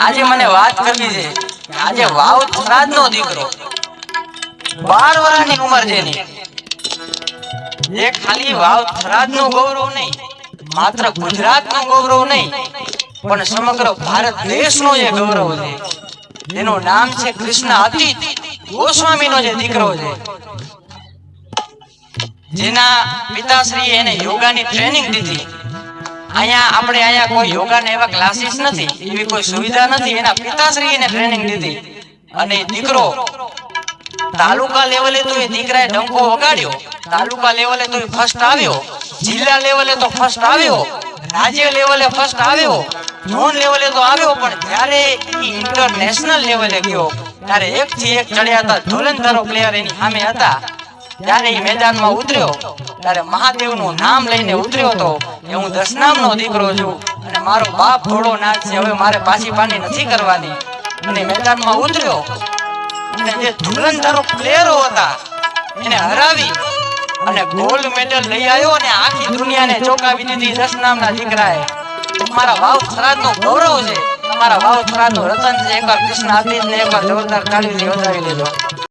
આજે મને વાત કરવી છે કે આજે વાવ થરાદનો દીકરો 12 વર્ષની ઉંમર જેની એ ખાલી વાવ થરાદનું ગૌરવ નહીં, માત્ર ગુજરાતનું ગૌરવ નહીં, પણ સમગ્ર ભારત દેશનો જે ગૌરવ છે, જેનું નામ છે કૃષ્ણ અતીત ગોસ્વામીનો જે દીકરો છે, જેના પિતાશ્રી એને યોગાની ટ્રેનિંગ દીધી. અહીંયા કોઈ યોગાના એવા ક્લાસીસ નથી, એવી કોઈ સુવિધા નથી. એના પિતાશ્રી એને ટ્રેનિંગ દીધી અને દીકરો તાલુકા લેવલે તો એ દીકરાએ ડંકો વગાડ્યો, તાલુકા લેવલે તો એ ફર્સ્ટ આવ્યો, જિલ્લા લેવલે તો ફર્સ્ટ આવ્યો, રાજ્ય લેવલે ફર્સ્ટ આવ્યો, ઝોન લેવલે તો આવ્યો, પણ જ્યારે ઇન્ટરનેશનલ લેવલે ગયો ત્યારે એકથી એક ચડ્યા હતા ધોલંધરો પ્લેયર એની સામે હતા. ત્યારે એ મેદાનમાં ઉતર્યો ત્યારે મહાદેવનું નામ લઈને ઉતર્યો હતો કે હું દશનામનો દીકરો છું અને મારો બાપ ભોળોનાથ છે, હવે મારે પાછી પાની નથી કરવાની. અને મેદાનમાં ઉતર્યો અને જે ધુરંધરો પ્લેયરો હતા એને હરાવી અને ગોલ્ડ મેડલ લઈ આવ્યો અને આખી દુનિયાને ચોંકાવી દીધી દશનામના દીકરાએ. તમારા વાવ થરાદનો ગૌરવ છે, તમારા વાવ થરાદનું રતન છે. એકવાર કૃષ્ણ આદિને એકવાર જોરદાર તાળીથી વધાવી લેજો.